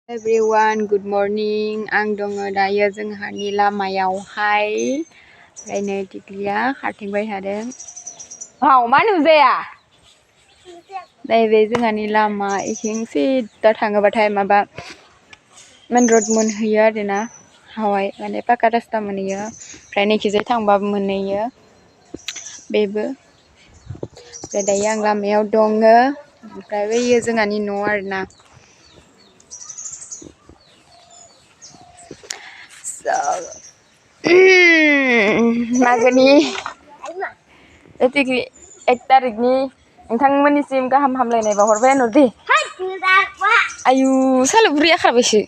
Everyone, good morning. Ang dङ दायो जोंहानि लामायावहाय ओमफ्राय नै टिक्लिया खारथिंबाय थादों। मा नुजाया? नैबे जोंहानि लामा इथिं सिदा थाङोबाथाय माबा मेन रड मोनहैयो आरोना हावाय माने पाका रास्ता मोनहैयो ओमफ्राय नैखिजाय थांबाबो मोनहैयो बेबो ओमफ्राय दायो आं लामायाव दङ ओमफ्राय बैयो जोंहानि न' आरोना मागोनि 1 तारिखनि नोंथांमोननिसिम गाहाम हामलायनाय बावहरबाय आन'दे आयु सालुबुरिया खारबायसो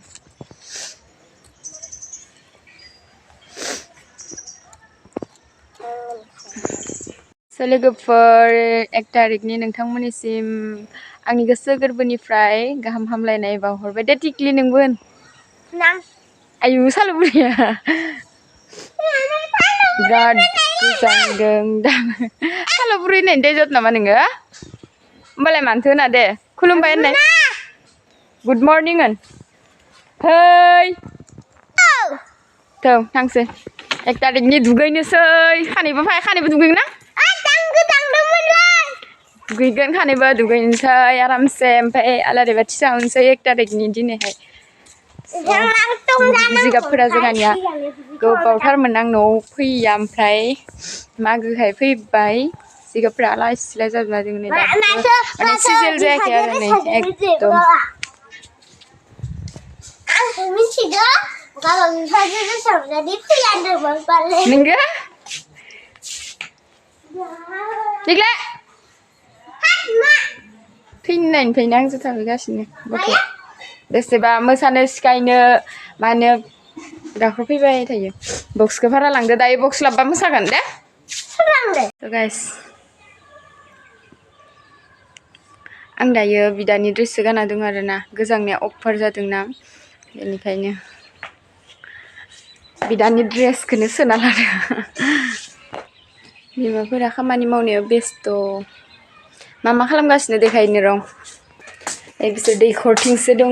लोगोफोर 1 तारिखनि नोंथांमोननिसिम आंनि गोसो गोरबोनिफ्राय गाहाम हामलायनाय बावहरबाय दे टिक्लि नोंबो आयु सालुबुरिया बिराद गोजांदों दा सालुबुरि होननायनि दायजाद नामा नोङो होमबालाय मानोथो होना दे खुलुमबाय होननाय गुड मर्निं होन है थौ थांसै 1 तारिखनि दुगैनोसै खानैबो दुगैगोन ना दुगैगोन खानैबो दुगैनोसै आरामसे ओमफ्राय आलारि बाथि सावनोसै 1 तारिखनि दिनैहाय जिगाबफोरा जोंहानिया गोबावथारमोन आं न'आव फैया ओमफ्राय मागोहाय फैबाय जिगाबफोरा आलाय सिलाय जाजोबना दङ नै माने सिजेल जायाखै आरो नै एकदम नोंगो देग्लाय थैनायनिफ्रायनो आं जुथा हैगासिनो गथ' बेसेबा मोसानो सिखायनो मानो गाखोफैबाय थायो बक्सखौ भारा लांदो दायो बक्स लाबबा मोसागोन दे गाइस आं दायो बिदानि ड्रेससो गानना दं आरोना गोजांनाया अफार जादोंना बेनिखायनो बिदानि ड्रेसखौनो सोना लादों बिमाफोरा खामानि मावनायाव बेस्थ' मा खालामगासिनो देखायनो रं बिसोर दैखरथिंसो दङ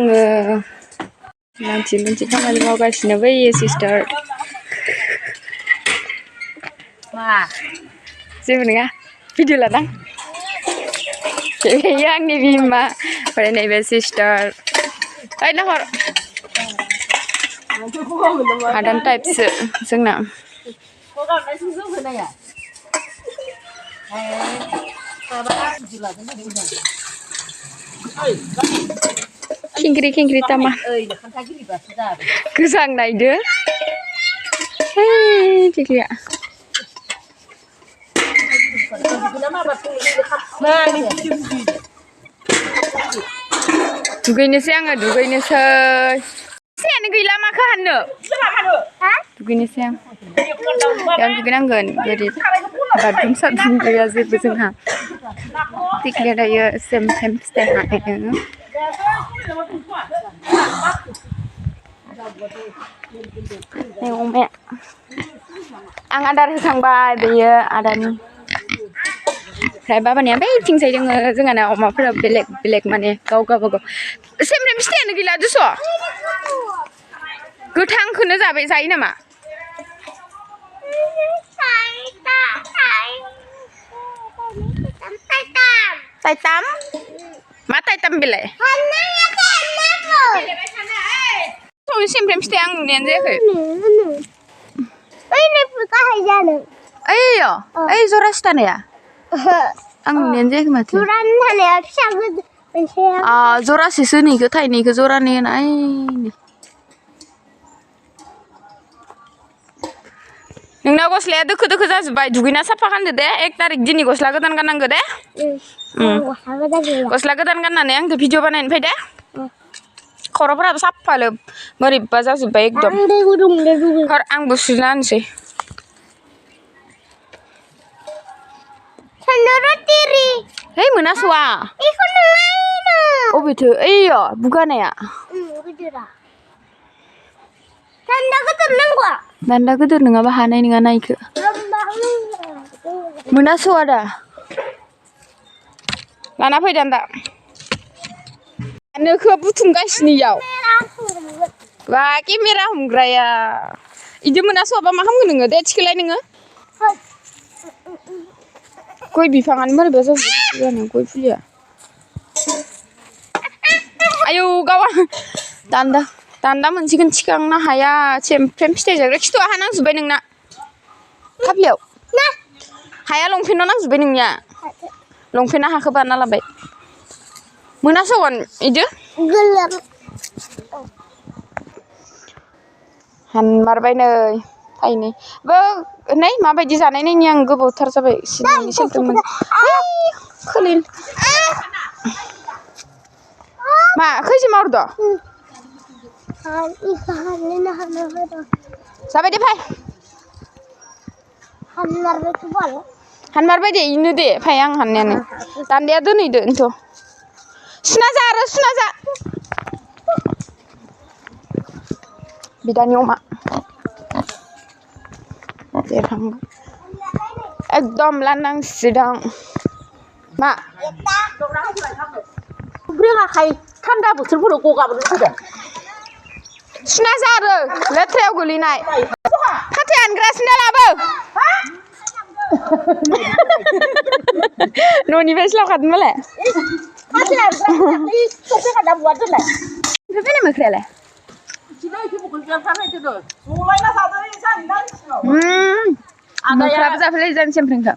मोनसे खामानि मावगासिनो बैयो सिस्टार मा जेबो नङा भिडिअ लादां बेयो आंनि बिमा ओमफ्राय नैबे सिस्टार ओइ नाहर हादान टाइपसो जोंना खिंख्रि तामा गोजांनायदो टिक्लिया दुगैनोसै आङो दुगैनोसै सियानो गैला माखो हाननो दुगैनोसै आं बेयाव दुगैनांगोन गोरिब बाथरुम साथरुम गैया जेबो जोंहा टिक्लिया दायो सेम फिथाइ हानो अमाया आं आदार होखांबाय बेयो आदानि ओमफ्राय बाबानिया बैथिंसाय दङ जोंहाना अमाफोरा बेलेग माने गाव गावबागाव सेमफ्रेम फिथाइयानो गैला दुस' गोथांखौनो जायो नामा ताइताम मा ताइताम बेलाय सेमफ्रेम फिथाइ आं नुनायानो जायाखै ओइ जरासे थानाया आं नुनायानो जायाखै माथो जरासेसो नैखौ थाइनैखौ जरानै होनाय नोंना गस्लाया दोखो जाजोब्बाय दुगैना साफा खालामदो दे 1 तारिख दिनै गस्ला गोदान गाननांगौ दे गस्ला गोदान गाननानै आंखौ भिडिअ बानायनो फै दे खर'फोराबो साफालो बोरैबा जाजोब्बाय एकदम आंबो सुना होनोसै है मोनासवा अबेथो ओइयो बुगानाया दान्दा गोदोर नङाबा हानाय नङा नायखो मोनासवा दा लाना फै दान्दा नोखो बुथुमगासिनोयाव बा केमेरा हमग्राया इदि मोनास'वाबा मा खालामगोन नोङो दे थिखोलाय नोङो गय बिफाङानो बोरैबा जाजोबो गय फुलिया आयौ गावा दान्दा मोनसेखौनो थिखांनो हाया सेमफ्रेम फिथाइ जाग्रा खिथुआ हा नांजोब्बाय नोंना खाफ्लियाव हाया लंपेन्टआव नांजोब्बाय नोंनिया लंपेन्टआ हाखौ बारना लाबाय मोनास'गोन इदो हानमारबाय नै थाइनै बो नै माबायदि जानाय नायनि आं गोबावथार जाबाय सिनि सेमफ्रेम खोलिन मा खैजो मावरद जाबाय दे फाय हानमारबाय दे इनो दे फाय आं हाननायानो दान्दाया दोनहैदो इनथ' सुना जा आरो सुना जा बिदानि अमा देरहांबाय एकदम लांदां सिदां मा रोङाखाय थान्दा बोथोरफोराव गगा मोनदों सुना जा आरो लेथ्रायाव गोलैनाय फाथै हानग्रासिनो लाबो न'निफ्रायसो लाबोखादों मालाय फाथै हानग्रा बुवा दोनलाय ओमफ्राय फैनाय मोख्रायालाय मोख्राबो जाफैलाय जानो सेमफ्रेंखौ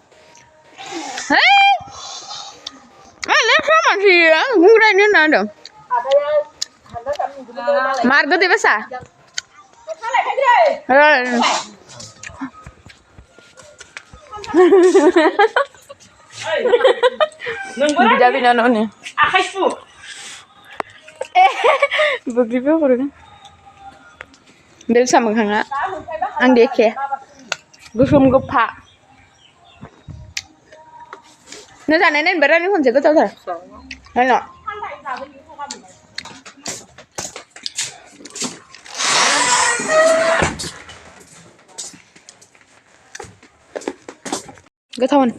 है लेथ्रा मानसि बुंग्रायनो होनना होदों मार गोदै बासा बिदा बिनानावनि आखाइ सु बोग्रिबो हरगोन बेलसा मोखाङा आं देखे गोसोम गोफा नो जानाय नायनोबा रानि खनसे गोथावथार हेल' गोथावन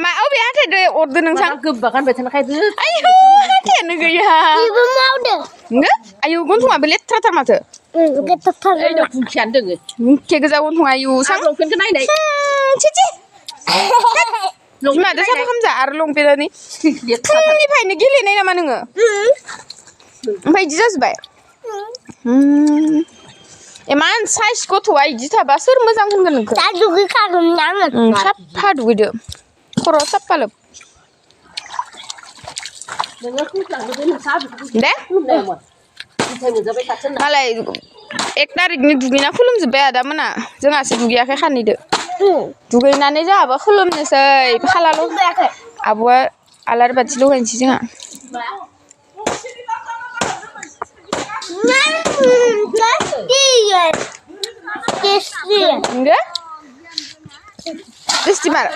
मा अबे हाथायदो अरदो नोंसां गोबा गानबाय थानायखायदो आयौ हाथायानो गैया इबो मावदो आयौ गन्थङाबो लेथ्राथार माथो गेटथार ओइ दं खुंखियानो दोङो मुखे गोजा गन्थङा आयौ सां लंपेन्टखौ नायनाय चिचि बिमादो साफा खामजा आरो लंपेन्टआनो फुंनिफ्रायनो गेलेनाय नामा नोङो ओमफ्राय इदि जाजोब्बाय इमान साइज गथ'आ इदि थाबा सोर मोजां होनगोन नोंखौ दा दुगैखागोन आङो साफा दुगैदो खर' साफा लोब नोङो खुंख्लांनो नोंसा दे मालाय 1 तारिखनि दुगैना खुलुमजोब्बाय आदामोना जोंहासो दुगैयाखै खानैदो दुगैनानै जोंहाबो खुलुमनोसै खालाल' आब'आ आलारि बाथि लगायनोसै जोंहा Enggak? Terus di mana?